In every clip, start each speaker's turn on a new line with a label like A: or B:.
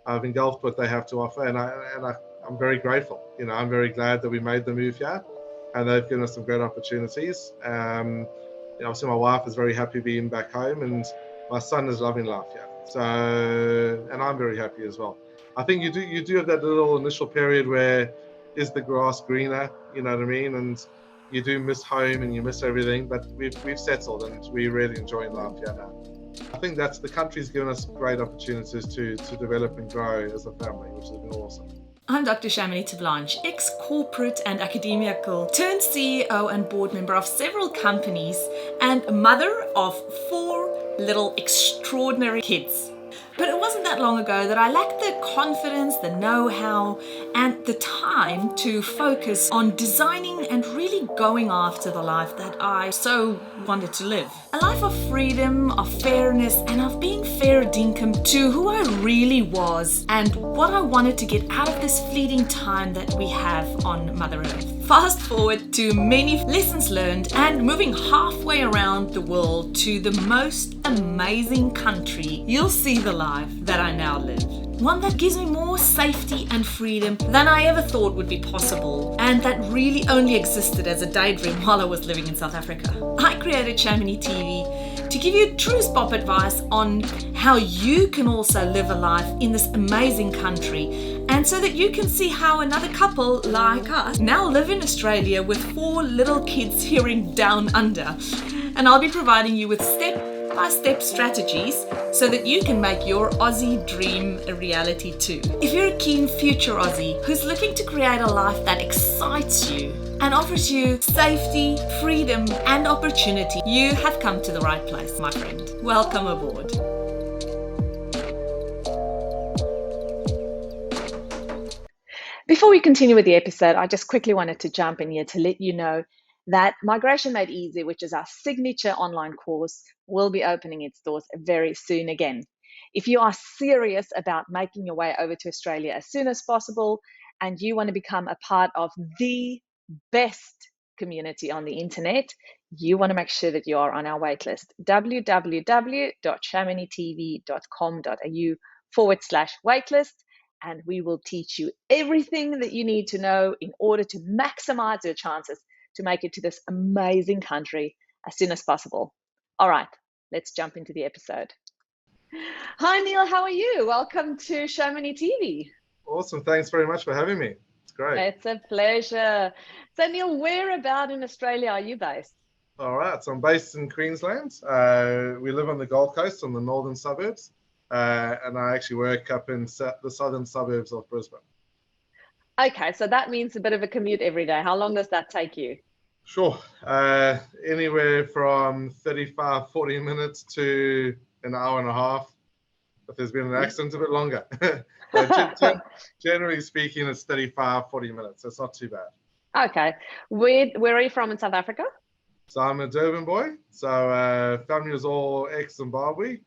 A: I've engulfed what they have to offer, and I'm very grateful. I'm very glad that we made the move here, and they've given us some great opportunities. Obviously, my wife is very happy being back home, and my son is loving life here. So, and I'm very happy as well. I think you do have that little initial period where is the grass greener? You know what I mean? And you do miss home and you miss everything, but we've settled and we're really enjoying life here now. I think that's the country's given us great opportunities to develop and grow as a family, which has been awesome.
B: I'm Dr. CHAMONIX Blanche, ex-corporate and academical turned CEO and board member of several companies and mother of 4 little extraordinary kids. But it wasn't that long ago that I lacked the confidence, the know-how, and the time to focus on designing and really going after the life that I so wanted to live. A life of freedom, of fairness, and of being fair dinkum to who I really was and what I wanted to get out of this fleeting time that we have on Mother Earth. Fast forward to many lessons learned and moving halfway around the world to the most amazing country, you'll see the life that I now live. One that gives me more safety and freedom than I ever thought would be possible, and that really only existed as a daydream while I was living in South Africa. I created CHAMONIX TV to give you true spot advice on how you can also live a life in this amazing country, and so that you can see how another couple like us now live in Australia with 4 little kids hearing down under. And I'll be providing you with step-by-step strategies so that you can make your Aussie dream a reality too. If you're a keen future Aussie who's looking to create a life that excites you and offers you safety, freedom, and opportunity, you have come to the right place, my friend. Welcome aboard. Before we continue with the episode, I just quickly wanted to jump in here to let you know that Migration Made Easy, which is our signature online course, will be opening its doors very soon again. If you are serious about making your way over to Australia as soon as possible and you want to become a part of the best community on the internet, you want to make sure that you are on our waitlist. www.chamonixtv.com.au/waitlist. And we will teach you everything that you need to know in order to maximize your chances to make it to this amazing country as soon as possible. All right, let's jump into the episode. Hi, Neill, how are you? Welcome to CHAMONIX TV.
A: Awesome. Thanks very much for having me. It's great.
B: It's a pleasure. So, Neill, where about in Australia are you based?
A: All right. So I'm based in Queensland. We live on the Gold Coast on the northern suburbs. And I actually work up in the southern suburbs of Brisbane.
B: Okay, so that means a bit of a commute every day. How long does that take you?
A: Sure. Anywhere from 35, 40 minutes to an hour and a half. If there's been an accident, a bit longer. Generally speaking, it's 35, 40 minutes. It's not too bad.
B: Okay. Where are you from in South Africa?
A: So I'm a Durban boy. So family was all ex-Zimbabwe.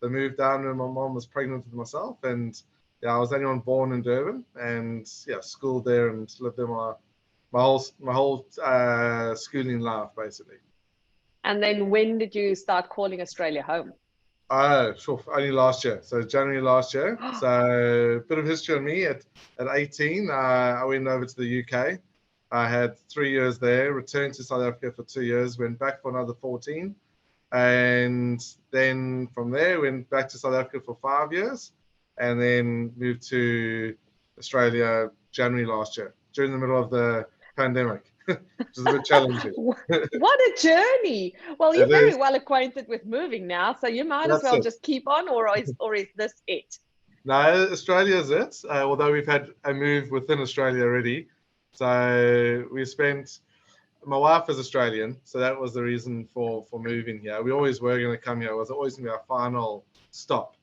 A: They moved down when my mom was pregnant with myself, and I was the only one born in Durban, and schooled there and lived there my whole schooling life basically.
B: And then when did you start calling Australia home?
A: Sure, only last year. So January last year. So a bit of history on me. At 18, I went over to the UK. I had 3 years there, returned to South Africa for 2 years, went back for another 14. And then from there, went back to South Africa for 5 years, and then moved to Australia January last year, during the middle of the pandemic, which is a bit challenging.
B: What a journey. Well, you're very well acquainted with moving now, so you might as well just keep on, or is this it?
A: No, Australia is it, although we've had a move within Australia already. So we spent... My wife is Australian, so that was the reason for moving here. We always were going to come here. It was always going to be our final stop.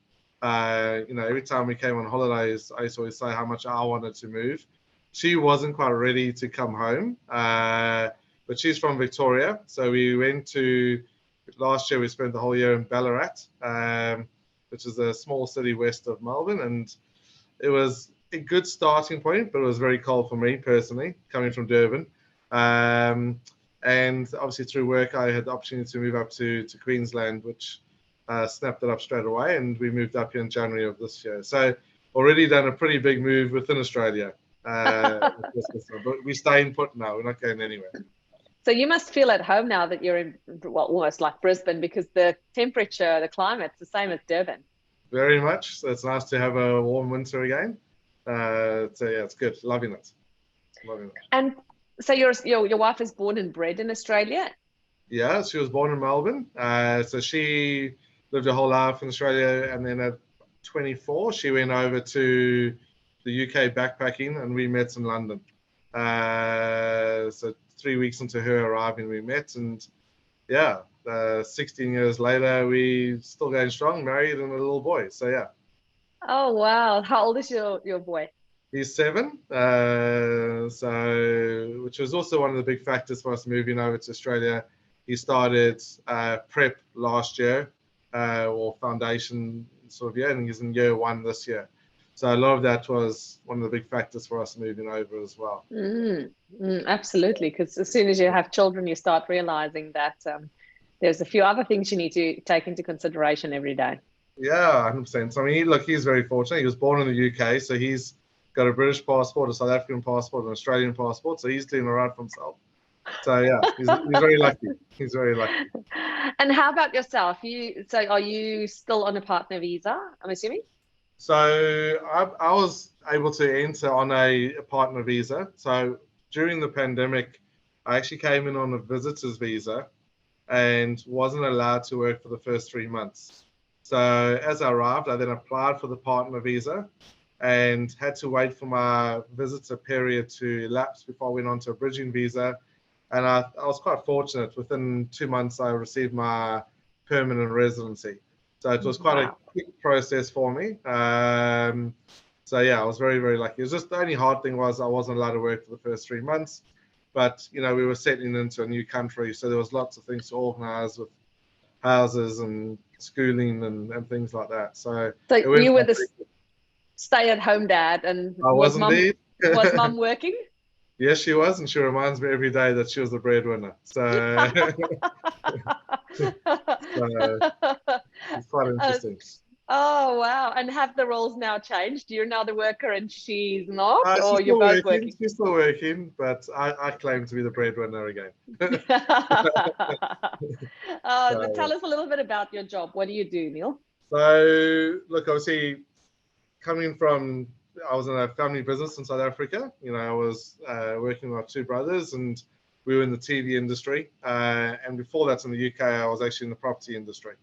A: Every time we came on holidays, I used to always say how much I wanted to move. She wasn't quite ready to come home, but she's from Victoria. So we went to... Last year, we spent the whole year in Ballarat, which is a small city west of Melbourne. And it was a good starting point, but it was very cold for me personally, coming from Durban. And obviously through work, I had the opportunity to move up to Queensland, which snapped it up straight away, and we moved up here in January of this year. So already done a pretty big move within Australia. But we're staying put now. We're not going anywhere.
C: So you must feel at home now that you're in, well, almost like Brisbane, because the temperature, the climate's the same as Durban.
A: Very much. So it's nice to have a warm winter again. So yeah, it's good. Loving it.
C: And so your wife is born and bred in Australia?
A: Yeah, she was born in Melbourne. So she lived her whole life in Australia, and then at 24, she went over to the UK backpacking, and we met in London. So 3 weeks into her arriving, we met, and yeah, 16 years later, we still going strong, married, and a little boy. So yeah.
C: Oh wow! How old is your boy?
A: He's 7. So which was also one of the big factors for us moving over to Australia. He started prep last year, or foundation sort of year, and he's in year 1 this year. So a lot of that was one of the big factors for us moving over as well.
C: Absolutely, because as soon as you have children, you start realizing that there's a few other things you need to take into consideration every day.
A: Yeah, 100%. So I mean, he's very fortunate. He was born in the UK, so he's got a British passport, a South African passport, an Australian passport. So he's doing all right for himself. So yeah, he's very lucky. He's very lucky.
C: And how about yourself? So are you still on a partner visa, I'm assuming?
A: So I was able to enter on a partner visa. So during the pandemic, I actually came in on a visitor's visa and wasn't allowed to work for the first 3 months. So as I arrived, I then applied for the partner visa and had to wait for my visitor period to elapse before I went on to a bridging visa. And I was quite fortunate. Within 2 months, I received my permanent residency. So it was quite a quick process for me. So yeah, I was very, very lucky. It was just the only hard thing was I wasn't allowed to work for the first 3 months. But, we were settling into a new country. So there was lots of things to organize with houses and schooling and things like that. So
C: you were the stay-at-home dad, and
A: I was indeed.
C: Was mum working?
A: Yes, she was, and she reminds me every day that she was the breadwinner. So, it's quite interesting.
C: Oh wow! And have the roles now changed? You're now the worker, and she's not, or you're both working?
A: She's still working, but I claim to be the breadwinner again.
C: Tell us a little bit about your job. What do you do, Neill?
A: So, look, obviously, coming from, I was in a family business in South Africa. I was working with my 2 brothers, and we were in the TV industry. And before that, in the UK, I was actually in the property industry.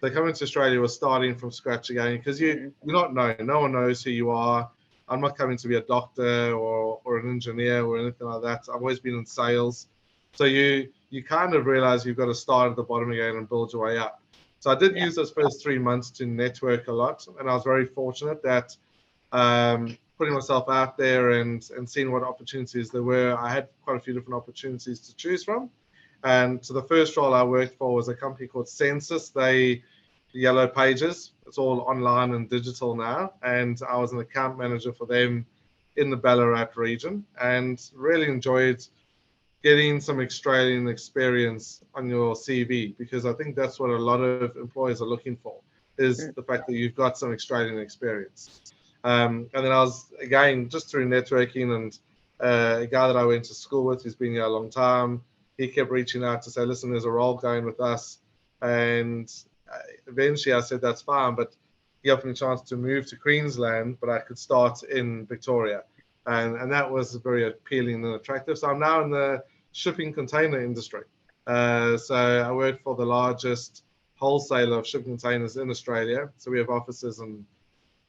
A: So coming to Australia was starting from scratch again, because you're not known. No one knows who you are. I'm not coming to be a doctor or an engineer or anything like that. I've always been in sales. So you kind of realize you've got to start at the bottom again and build your way up. So I did use those first 3 months to network a lot. And I was very fortunate that putting myself out there and seeing what opportunities there were, I had quite a few different opportunities to choose from. And so the first role I worked for was a company called Census. The Yellow Pages. It's all online and digital now. And I was an account manager for them in the Ballarat region, and really enjoyed getting some Australian experience on your CV, because I think that's what a lot of employers are looking for, is the fact that you've got some Australian experience. And then I was, again, just through networking, and a guy that I went to school with, who's been here a long time, he kept reaching out to say, listen, there's a role going with us. And eventually I said, that's fine, but he offered me a chance to move to Queensland, but I could start in Victoria. And that was very appealing and attractive. So I'm now in the shipping container industry. So I work for the largest wholesaler of shipping containers in Australia. So we have offices in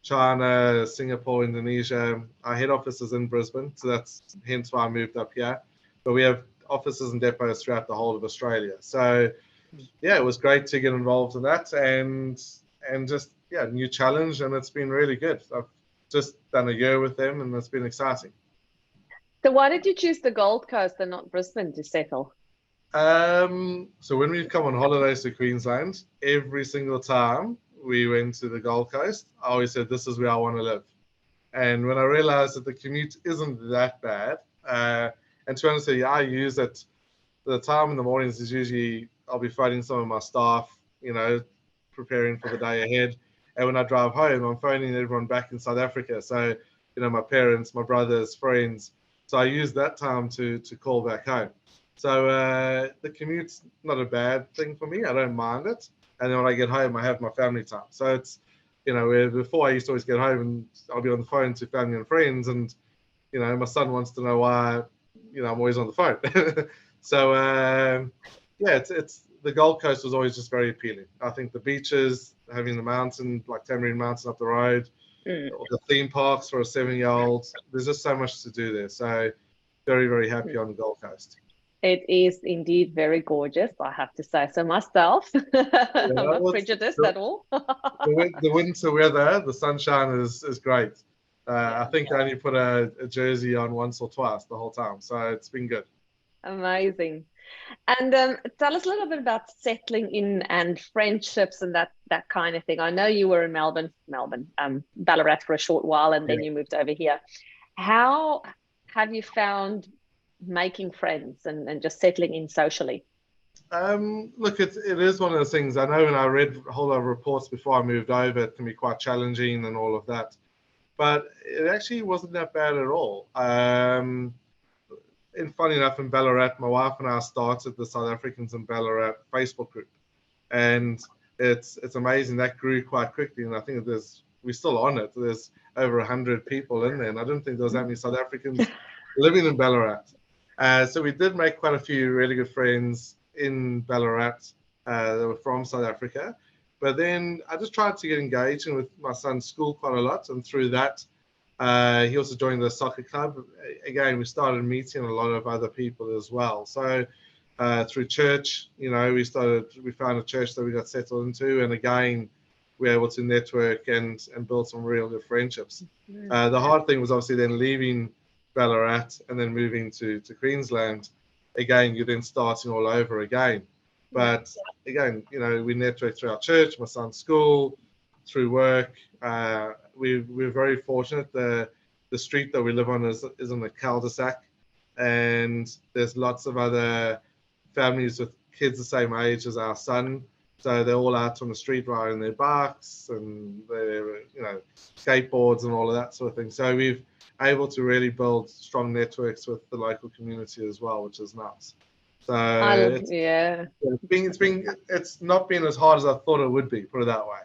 A: China, Singapore, Indonesia. Our head office is in Brisbane. So that's hence why I moved up here. But we have offices and depots throughout the whole of Australia. So yeah, it was great to get involved in that, and just, new challenge, and it's been really good. I've just done a year with them, and it's been exciting.
C: So why did you choose the Gold Coast and not Brisbane to settle?
A: So when we've come on holidays to Queensland, every single time we went to the Gold Coast, I always said, this is where I want to live. And when I realized that the commute isn't that bad, and to be honest with you, I use it, the time in the mornings is usually, I'll be phoning some of my staff, preparing for the day ahead. And when I drive home, I'm phoning everyone back in South Africa. So, my parents, my brothers, friends. So I use that time to call back home. So the commute's not a bad thing for me. I don't mind it. And then when I get home, I have my family time. So it's, where before I used to always get home and I'll be on the phone to family and friends. And, my son wants to know why, I'm always on the phone. So, it's the Gold Coast was always just very appealing. I think the beaches, having the mountain, like Tamarind Mountain up the road, the theme parks for a 7-year-old, there's just so much to do there. So very, very happy on the Gold Coast.
C: It is indeed very gorgeous, I have to say so myself. I'm not prejudiced at all.
A: the winter weather, the sunshine is great. I think I only put a jersey on once or twice the whole time. So it's been good.
C: Amazing. And tell us a little bit about settling in and friendships and that kind of thing. I know you were in Ballarat for a short while, and then you moved over here. How have you found making friends and just settling in socially?
A: Look, it is one of those things. I know when I read a whole lot of reports before I moved over, it can be quite challenging and all of that. But it actually wasn't that bad at all. And funny enough, in Ballarat, my wife and I started the South Africans in Ballarat Facebook group, and it's amazing that grew quite quickly. And I think we're still on it. There's over 100 people in there, and I didn't think there was that many South Africans living in Ballarat. So we did make quite a few really good friends in Ballarat that were from South Africa. But then I just tried to get engaged with my son's school quite a lot, and through that. He also joined the soccer club. Again, we started meeting a lot of other people as well. So through church, we found a church that we got settled into, and again, we were able to network and build some real good friendships. The hard thing was obviously then leaving Ballarat and then moving to Queensland. Again, you're then starting all over again. But again, we networked through our church, my son's school, through work. We're very fortunate. The street that we live on is in a cul-de-sac, and there's lots of other families with kids the same age as our son. So they're all out on the street riding their bikes and their skateboards and all of that sort of thing. So we've able to really build strong networks with the local community as well, which is nice. So it's not been as hard as I thought it would be, put it that way.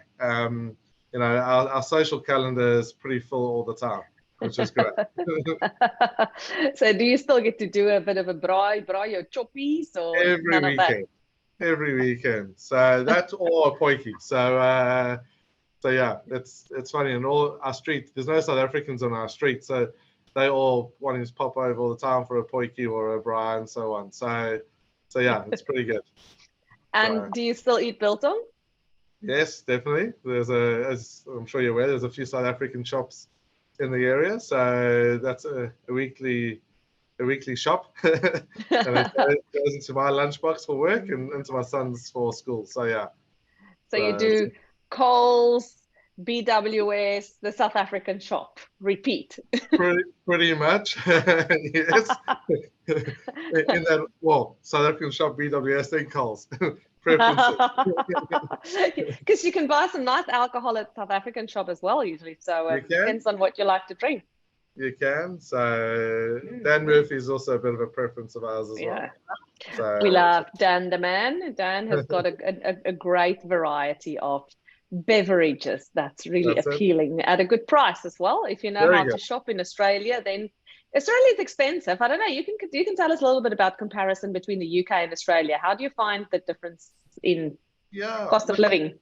A: Our social calendar is pretty full all the time, which is great.
C: So do you still get to do a bit of a braai or choppies or
A: every weekend? Every weekend. So that's all a potjie. So yeah, it's funny. And all our street, there's no South Africans on our street, so they all wanting to pop over all the time for a potjie or a braai and so on. So yeah, it's pretty good.
C: And do you still eat biltong?
A: Yes, definitely. As I'm sure you're aware, there's a few South African shops in the area, so that's a weekly shop, and it goes into my lunchbox for work and into my son's for school. So yeah.
C: So you do Coles, BWS, the South African shop. Repeat.
A: Pretty much, yes. In that, South African shop, BWS, then Coles.
C: Because you can buy some nice alcohol at South African shop as well usually, so it depends on what you like to drink.
A: You can. So Dan Murphy is also a bit of a preference of ours as well. So,
C: we love Dan the man. Dan has got a great variety of beverages that's really appealing at a good price as well. If you know how to shop in Australia, then Australia is expensive. I don't know. You can tell us a little bit about comparison between the UK and Australia. How do you find the difference in cost of living?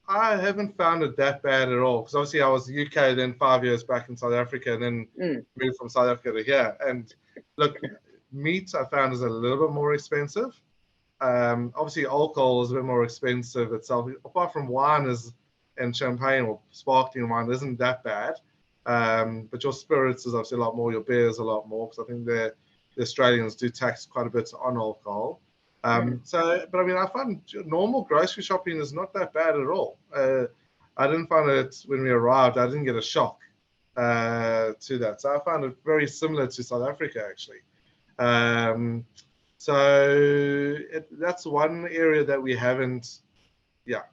A: I haven't found it that bad at all, because obviously I was UK, then 5 years back in South Africa, and then moved from South Africa to here. And look, meat I found is a little bit more expensive. Obviously alcohol is a bit more expensive itself. Apart from wine and champagne or sparkling wine isn't that bad. But your spirits is obviously a lot more, your beer is a lot more, because I think the Australians do tax quite a bit on alcohol. But I mean, I find normal grocery shopping is not that bad at all. I didn't find it when we arrived, I didn't get a shock to that. So I found it very similar to South Africa, actually. So that's one area that we haven't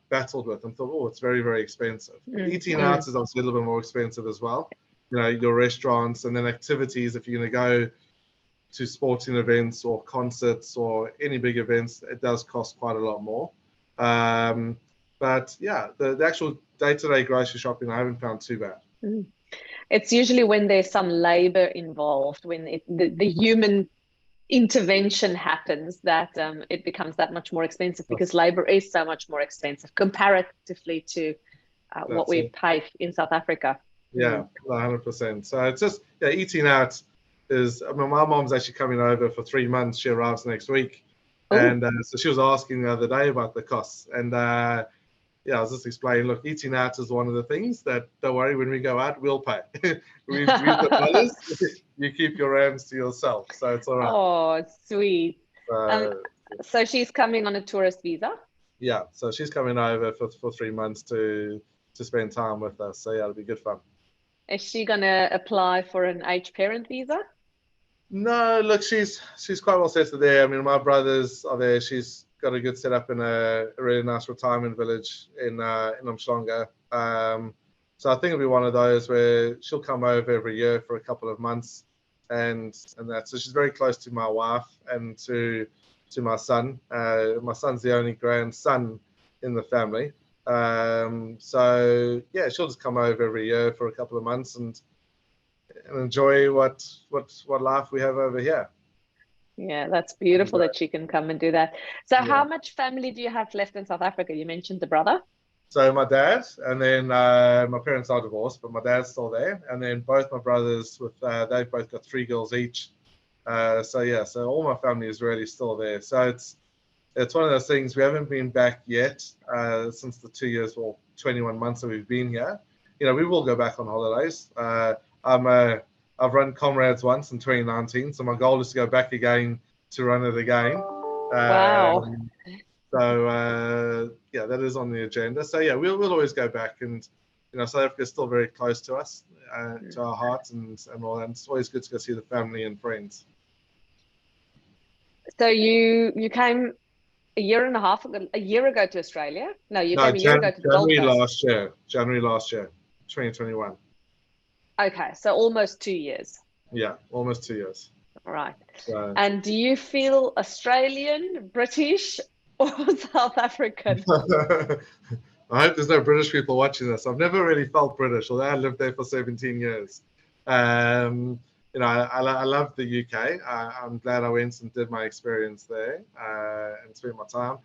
A: battled with and thought, oh, it's very, very expensive. Eating out is obviously a little bit more expensive as well. Your restaurants and then activities, if you're going to go to sporting events or concerts or any big events, it does cost quite a lot more. But yeah, the actual day-to-day grocery shopping, I haven't found too bad.
C: It's usually when there's some labor involved, when the human intervention happens, that it becomes that much more expensive, because labor is so much more expensive comparatively to what we pay in South Africa.
A: Yeah, 100%. So it's just, eating out is, my mom's actually coming over for 3 months. She arrives next week. And so she was asking the other day about the costs. And I was just explaining, look, eating out is one of the things that, don't worry, when we go out, we'll pay. we've got dollars. You keep your rands to yourself. So it's all right.
C: Oh, sweet. So she's coming on a tourist visa?
A: Yeah, so she's coming over for 3 months to spend time with us. So yeah, it'll be good fun.
C: Is she going to apply for an H-parent visa?
A: No, look, she's quite well settled there. I mean, my brothers are there. She's got a good setup in a really nice retirement village in Umhlanga. So I think it'll be one of those where she'll come over every year for a couple of months, and that. So she's very close to my wife and to my son. My son's the only grandson in the family. So yeah, she'll just come over every year for a couple of months and enjoy what life we have over here.
C: Yeah, that's beautiful that she can come and do that. So how much family do you have left in South Africa? You mentioned the brother. So
A: my dad, and then my parents are divorced, but my dad's still there. And then both my brothers, they've both got 3 girls each. So all my family is really still there. So it's one of those things. We haven't been back yet since the 2 years or 21 months that we've been here. We will go back on holidays. I've run Comrades once in 2019, so my goal is to go back again to run it again.
C: Wow.
A: So that is on the agenda. So yeah, we'll always go back, and South Africa is still very close to us, to our hearts and all that. And it's always good to go see the family and friends.
C: So you came a year ago to Australia? No, you came a year ago to the Gold Coast.
A: January last year, 2021.
C: Okay, so almost 2 years.
A: Yeah, almost 2 years.
C: Right. And do you feel Australian, British, or South African?
A: I hope there's no British people watching this. I've never really felt British, although I lived there for 17 years. I love the UK. I'm glad I went and did my experience there and spent my time.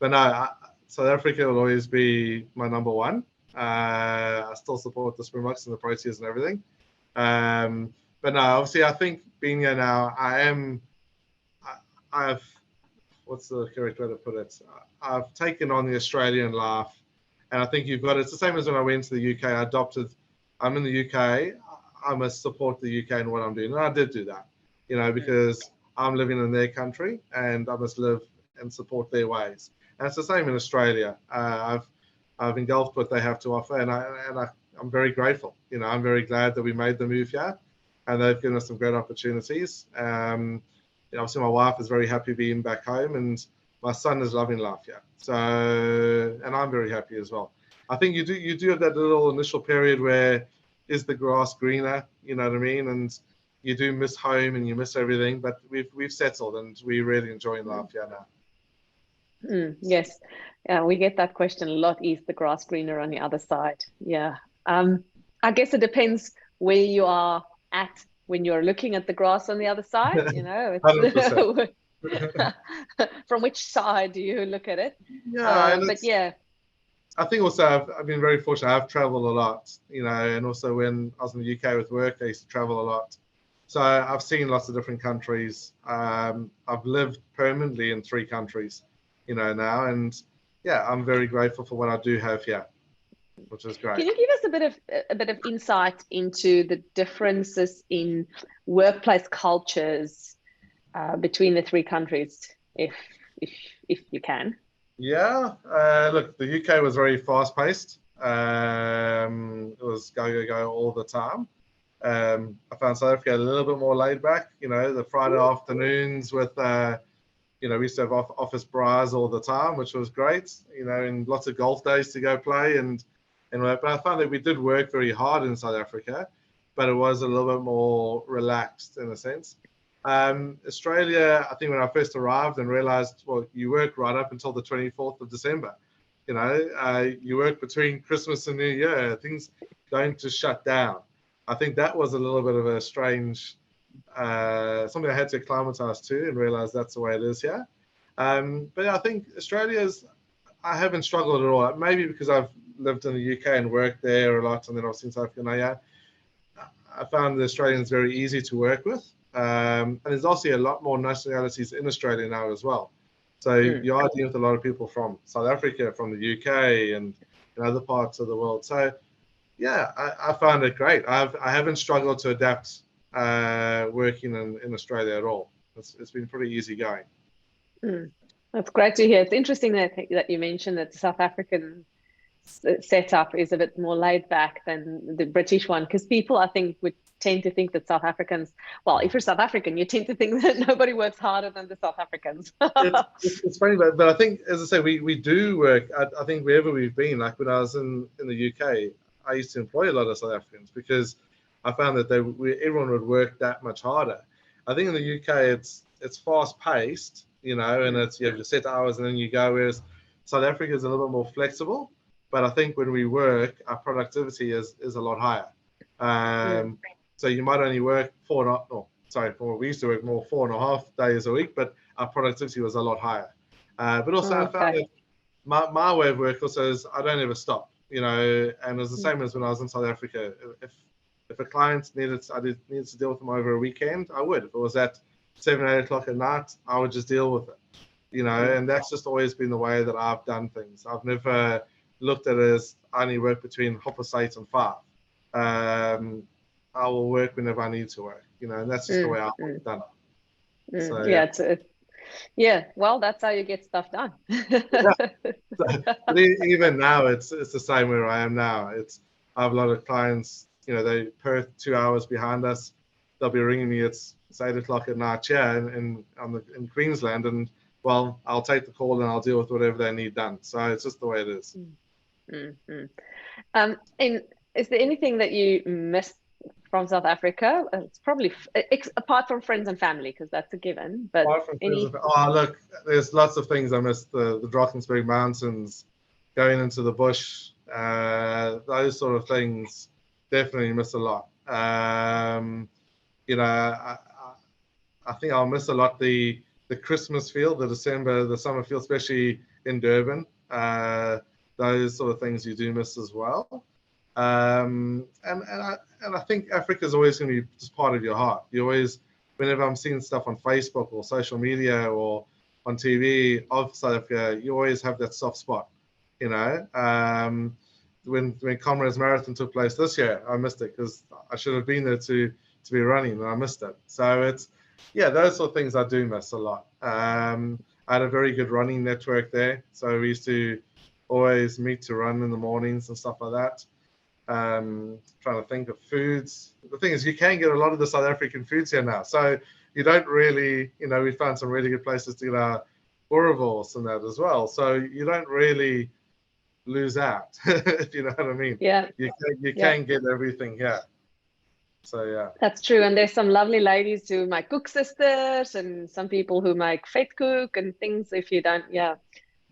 A: But no, South Africa will always be my number one. I still support the Springboks and the Proteas and everything. But no, obviously, I think being here now, what's the correct way to put it? I've taken on the Australian life, and I think it's the same as when I went to the UK. I'm in the UK, I must support the UK in what I'm doing. And I did do that, because I'm living in their country and I must live and support their ways. And it's the same in Australia. I've engulfed what they have to offer, and I'm very grateful. I'm very glad that we made the move here, and they've given us some great opportunities. Obviously, my wife is very happy being back home, and my son is loving life here. So, and I'm very happy as well. I think you do have that little initial period where is the grass greener? You know what I mean? And you do miss home and you miss everything, but we've settled and we're really enjoying life here now.
C: Yes. We get that question a lot. Is the grass greener on the other side? Yeah. I guess it depends where you are at when you're looking at the grass on the other side. It's from which side do you look at it?
A: Yeah.
C: But yeah.
A: I think also I've been very fortunate. I've traveled a lot, and also when I was in the UK with work, I used to travel a lot. So I've seen lots of different countries. I've lived permanently in 3 countries, now, and yeah, I'm very grateful for what I do have here, which is great.
C: Can you give us a bit of insight into the differences in workplace cultures between the 3 countries, if you can?
A: Yeah, look, the UK was very fast-paced. It was go all the time. I found South Africa a little bit more laid back. The Friday afternoons with we used to have office bras all the time, which was great, and lots of golf days to go play and but I found that we did work very hard in South Africa, but it was a little bit more relaxed in a sense. Australia, I think when I first arrived and realized, well, you work right up until the 24th of December. You work between Christmas and New Year. Things don't just shut down. I think that was a little bit of a strange, something I had to acclimatize to and realize that's the way it is here. But I think I haven't struggled at all. Maybe because I've lived in the UK and worked there a lot, and then obviously in South Africa. I found the Australians very easy to work with. And there's also a lot more nationalities in Australia now as well. So you are dealing with a lot of people from South Africa, from the UK, and other parts of the world. So yeah, I found it great. I haven't struggled to adapt working in Australia at all. It's been pretty easy going.
C: That's great to hear. It's interesting that you mentioned that the South African setup is a bit more laid back than the British one, because people, I think, would tend to think that South Africans, well, if you're South African, you tend to think that nobody works harder than the South Africans.
A: it's funny, but I think, as I say, we do work. I think wherever we've been, like when I was in the UK, I used to employ a lot of South Africans because I found that everyone would work that much harder. I think in the UK, it's fast paced, and you have your set hours and then you go, whereas South Africa is a little bit more flexible. But I think when we work, our productivity is a lot higher. So you might only work we used to work more 4.5 days a week, but our productivity was a lot higher. But also I found that my way of work also is I don't ever stop, and it's the same as when I was in South Africa. If a client needed to deal with them over a weekend, I would. If it was at 7, 8 o'clock at night, I would just deal with it, and that's just always been the way that I've done things. I've never looked at it as I only work between 8:30 and 5. I will work whenever I need to work, and that's just the way I've done it.
C: So, well, that's how you get stuff done.
A: But even now, it's the same where I am now. I have a lot of clients, they Perth 2 hours behind us. They'll be ringing me. It's 8 o'clock at night, in Queensland, and well, I'll take the call and I'll deal with whatever they need done. So it's just the way it is.
C: And is there anything that you missed from South Africa? It's probably apart from friends and family, because that's a given. But
A: look, there's lots of things I missed. The Drakensberg Mountains, going into the bush, those sort of things, definitely miss a lot. I think I'll miss a lot the Christmas feel, the summer feel, especially in Durban. Those sort of things you do miss as well. And I think Africa is always going to be just part of your heart. You always, whenever I'm seeing stuff on Facebook or social media or on TV of South Africa, you always have that soft spot. When Comrades Marathon took place this year, I missed it because I should have been there to be running, and I missed it. So it's those sort of things I do miss a lot. I had a very good running network there, so we used to always meet to run in the mornings and stuff like that. Trying to think of foods. The thing is, you can get a lot of the South African foods here now, so you don't really, we found some really good places to get our boerewors and that as well. So you don't really lose out, if you know what I mean.
C: Yeah.
A: You can get everything here. So yeah.
C: That's true. And there's some lovely ladies who make cook sisters, and some people who make vetkoek and things. If you don't,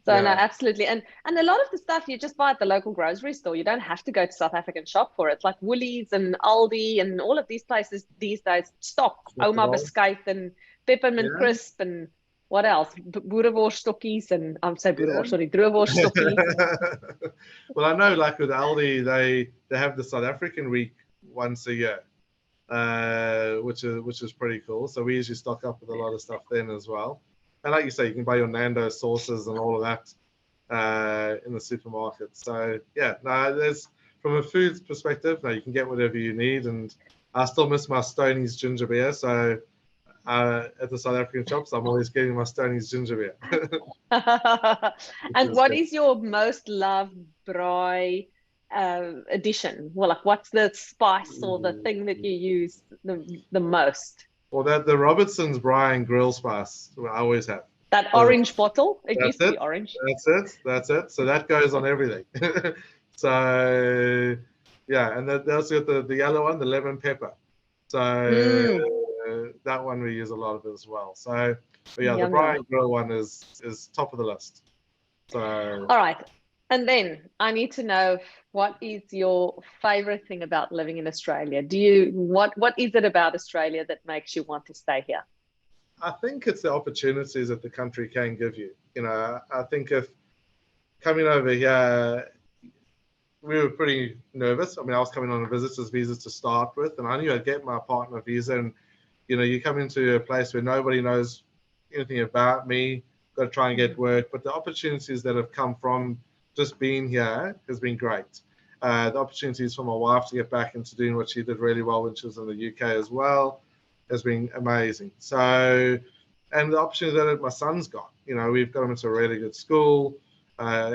C: So no, absolutely. And a lot of the stuff you just buy at the local grocery store. You don't have to go to South African shop for it. Like Woolies and Aldi and all of these places these days stock Oma Beskuit and Peppermint Crisp and what else? Boerewors and droewors stokkies.
A: Well, I know, like with Aldi, they have the South African week once a year, which is pretty cool. So we usually stock up with a lot of stuff then as well. And like you say, you can buy your Nando sauces and all of that in the supermarket. So there's, from a foods perspective, you can get whatever you need. And I still miss my Stoney's ginger beer. So at the South African shops, I'm always getting my Stoney's ginger beer.
C: And what is your most loved braai addition? Well, like what's the spice or the thing that you use the most?
A: Well, the Robertson's braai and grill spice I always have.
C: That orange bottle, it used to be orange.
A: That's it. So that goes on everything. So yeah, and that's the yellow one, the lemon pepper. So that one we use a lot of as well. So yeah, the Brian Grill one is top of the list. So
C: all right. And then I need to know, what is your favorite thing about living in Australia? What is it about Australia that makes you want to stay here?
A: I think it's the opportunities that the country can give you. You know, I think if coming over here, we were pretty nervous. I mean, I was coming on a visitor's visa to start with, and I knew I'd get my partner visa. And, you know, you come into a place where nobody knows anything about me, got to try and get work. But the opportunities that have come from just being here has been great. The opportunities for my wife to get back into doing what she did really well when she was in the UK as well has been amazing. So, and the opportunity that my son's got, you know, we've got him into a really good school.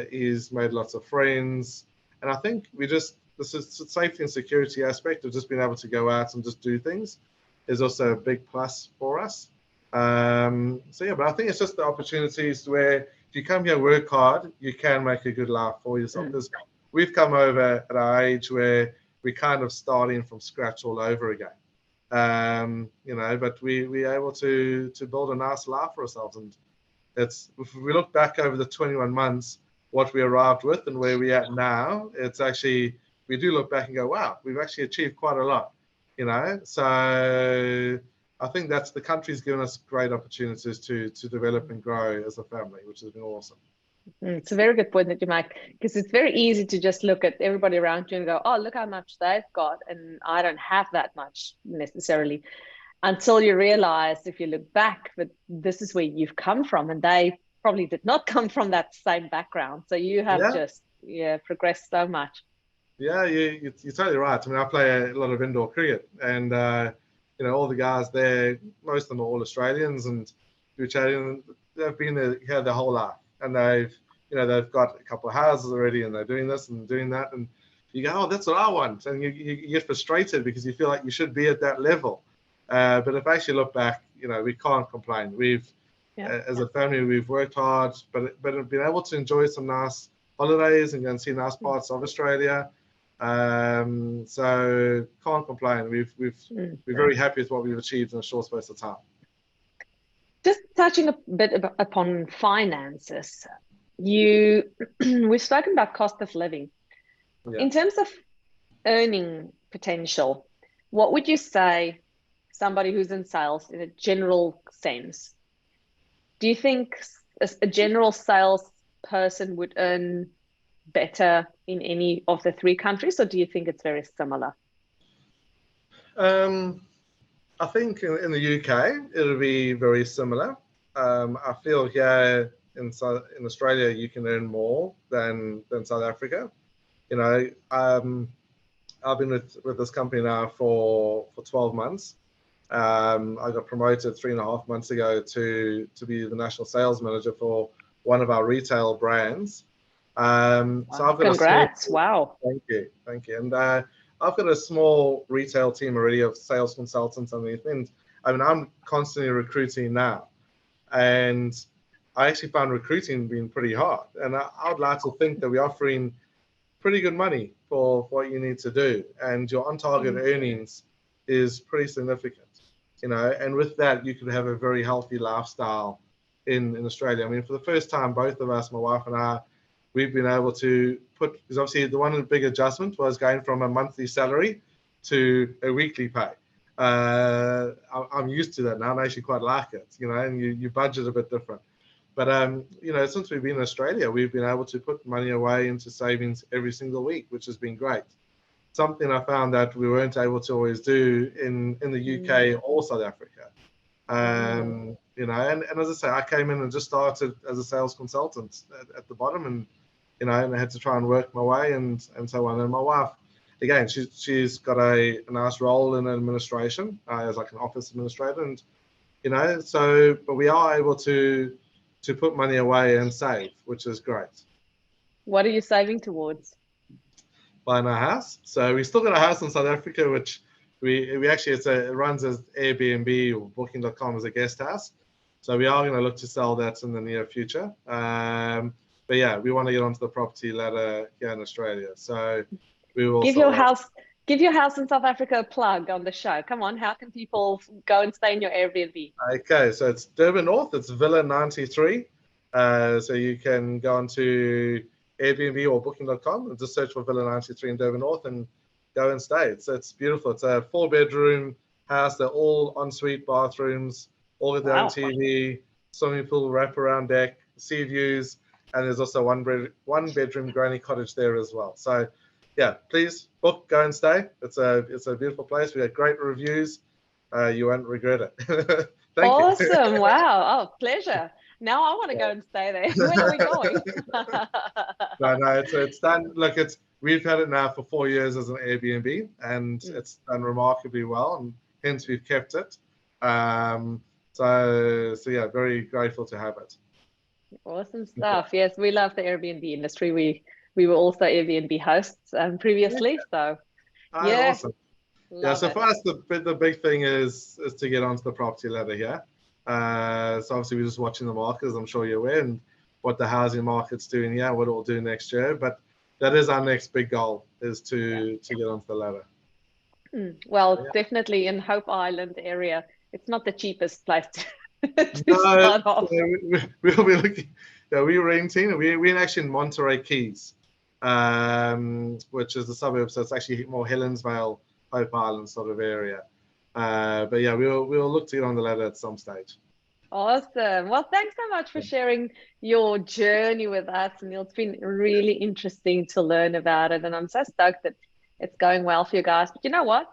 A: He's made lots of friends. And I think this is safety and security aspect of just being able to go out and just do things is also a big plus for us. So yeah, but I think it's just the opportunities where if you come here, work hard, you can make a good life for yourself. Because we've come over at our age where we're kind of starting from scratch all over again. You know, but we're able to build a nice life for ourselves. And it's, if we look back over the 21 months, what we arrived with and where we're at now, it's actually, we do look back and go, wow, we've actually achieved quite a lot, you know. So I think that's, the country's given us great opportunities to develop and grow as a family, which has been awesome.
C: It's a very good point that you make, because it's very easy to just look at everybody around you and go, oh, look how much they've got, and I don't have that much necessarily, until you realize, if you look back, that this is where you've come from, and they probably did not come from that same background. So you have just progressed so much.
A: Yeah, you're totally right. I mean, I play a lot of indoor cricket, and you know, all the guys there, most of them are all Australians, and you're chatting, they've been here their whole life, and they've got a couple of houses already, and they're doing this and doing that, and you go, oh, that's what I want, and you get frustrated because you feel like you should be at that level. But if I actually look back, you know, we can't complain. As a family, we've worked hard, but been able to enjoy some nice holidays and go and see nice parts of Australia. So can't complain. We're very happy with what we've achieved in a short space of time.
C: Just touching a bit upon finances, we've spoken about cost of living. In terms of earning potential, what would you say somebody who's in sales in a general sense? Do you think a general sales person would earn better in any of the three countries, or do you think it's very similar?
A: I think in the UK, it'll be very similar. I feel here in Australia, you can earn more than South Africa. You know, I've been with this company now for 12 months. I got promoted 3.5 months ago to be the national sales manager for one of our retail brands. So I've got
C: congrats! Wow.
A: Thank you. And I've got a small retail team already of sales consultants underneath. And I mean, I'm constantly recruiting now, and I actually found recruiting being pretty hard. And I would like to think that we're offering pretty good money for what you need to do, and your on-target earnings is pretty significant. You know, and with that, you could have a very healthy lifestyle in Australia. I mean, for the first time, both of us, my wife and I, we've been able to put, because obviously the one big adjustment was going from a monthly salary to a weekly pay. I'm used to that now, and I actually quite like it, you know, and you budget a bit different. But, you know, since we've been in Australia, we've been able to put money away into savings every single week, which has been great. Something I found that we weren't able to always do in the UK or South Africa. You know, and as I say, I came in and just started as a sales consultant at the bottom, and, you know, and I had to try and work my way and so on. And my wife, again, she's got a nice role in administration as like an office administrator, and, you know, so, but we are able to put money away and save, which is great.
C: What are you saving towards?
A: Buying a house. So we still got a house in South Africa, which we actually, it runs as Airbnb or Booking.com as a guest house. So we are going to look to sell that in the near future. But yeah, we want to get onto the property ladder here in Australia. So we will
C: give your house in South Africa a plug on the show. Come on, how can people go and stay in your Airbnb?
A: Okay, so it's Durban North. It's Villa 93. So you can go onto Airbnb or Booking.com and just search for Villa 93 in Durban North and go and stay. It's beautiful. It's a 4-bedroom house. They're all ensuite bathrooms, all with their own TV, swimming pool, wraparound deck, sea views, and there's also one bedroom granny cottage there as well. So yeah, please book, go and stay. It's a beautiful place. We had great reviews. You won't regret it. Thank
C: you.
A: Awesome.
C: Wow. Oh, pleasure. Now I want to go and stay there. When are we going?
A: No, it's done. Look, we've had it now for 4 years as an Airbnb, and it's done remarkably well, and hence we've kept it. So yeah, very grateful to have it.
C: Awesome stuff. Yes, we love the Airbnb industry. We were also Airbnb hosts previously, so yeah.
A: Awesome. Yeah, so for us, the big thing is to get onto the property ladder here. So obviously we're just watching the market, as I'm sure you're aware, and what the housing market's doing here, what it'll do next year. But that is our next big goal, is to get onto the ladder.
C: Well, definitely in Hope Island area, it's not the cheapest place to start off.
A: We'll be looking. Yeah, we're renting. We're actually in Monterey Keys, which is the suburb. So it's actually more Helensvale, Hope Island sort of area. But yeah, we'll look to get on the ladder at some stage.
C: Awesome. Well, thanks so much for sharing your journey with us, Neill. It's been really interesting to learn about it, and I'm so stoked that it's going well for you guys. But you know what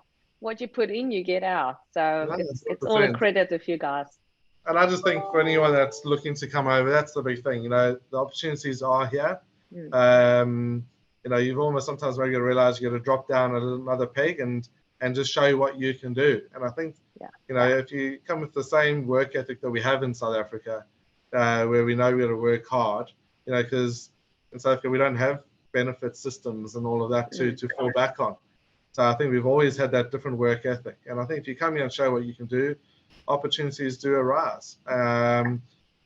C: you put in, you get out. So it's all a credit of you guys.
A: And I just think for anyone that's looking to come over, that's the big thing. You know, the opportunities are here. You know, you've almost sometimes maybe realize you got to drop down another peg and just show you what you can do. And I think, you know, if you come with the same work ethic that we have in South Africa, where we know we got to work hard, you know, because in South Africa we don't have benefit systems and all of that to fall back on. So I think we've always had that different work ethic. And I think if you come here and show what you can do, opportunities do arise.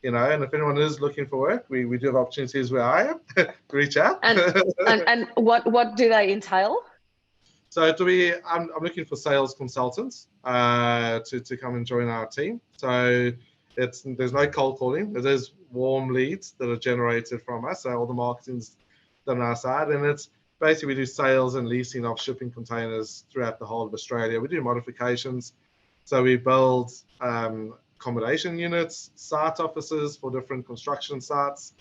A: You know, and if anyone is looking for work, we do have opportunities where I am. Reach out.
C: And what do they entail?
A: So I'm looking for sales consultants to come and join our team. So there's no cold calling. There's warm leads that are generated from us. So all the marketing's done on our side, and it's basically we do sales and leasing of shipping containers throughout the whole of Australia. We do modifications. So we build accommodation units, site offices for different construction sites.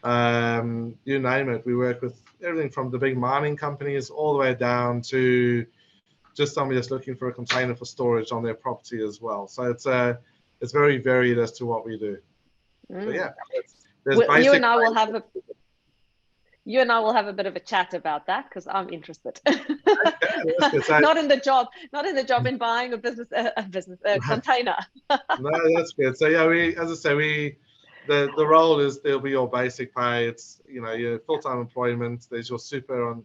A: You name it. We work with everything from the big mining companies all the way down to just somebody that's looking for a container for storage on their property as well. So it's very varied as to what we do. So yeah,
C: you and I will have a bit of a chat about that, because I'm interested. Not in the job in buying a container.
A: No, that's good. So yeah, as I say, the role is there'll be your basic pay. It's, you know, your full-time employment. There's your super on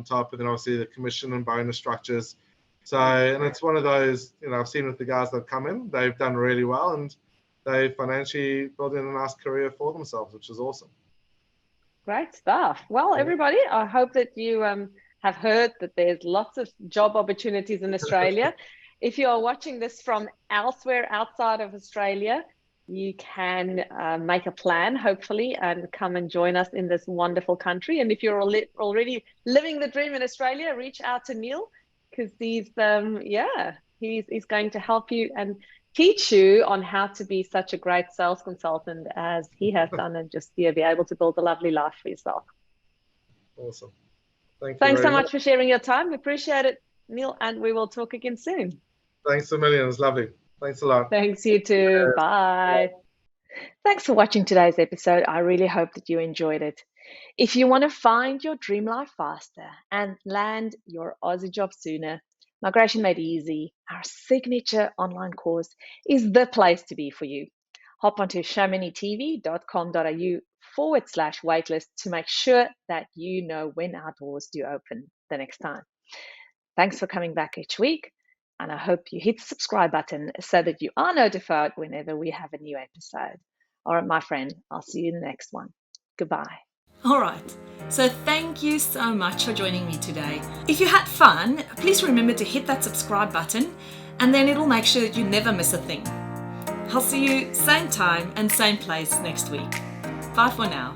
A: top, and then obviously the commission and bonus structures. So, and it's one of those, you know, I've seen with the guys that have come in, they've done really well, and they've financially built in a nice career for themselves, which is awesome.
C: Great stuff. Well, everybody, I hope that you have heard that there's lots of job opportunities in Australia. If you are watching this from elsewhere outside of Australia, you can make a plan, hopefully, and come and join us in this wonderful country. And if you're already living the dream in Australia, reach out to Neill, because he's going to help you and teach you on how to be such a great sales consultant as he has done, and just be able to build a lovely life for yourself.
A: Awesome.
C: Thanks so much for sharing your time. We appreciate it, Neill, and we will talk again soon.
A: Thanks a million. It's lovely. Thanks a lot.
C: Thanks, you too. Bye. Thanks for watching today's episode. I really hope that you enjoyed it. If you want to find your dream life faster and land your Aussie job sooner, Migration Made Easy, our signature online course, is the place to be for you. Hop onto chamonixtv.com.au/waitlist to make sure that you know when our doors do open the next time. Thanks for coming back each week. And I hope you hit the subscribe button so that you are notified whenever we have a new episode. All right, my friend, I'll see you in the next one. Goodbye.
B: All right, so thank you so much for joining me today. If you had fun, please remember to hit that subscribe button, and then it'll make sure that you never miss a thing. I'll see you same time and same place next week. Bye for now.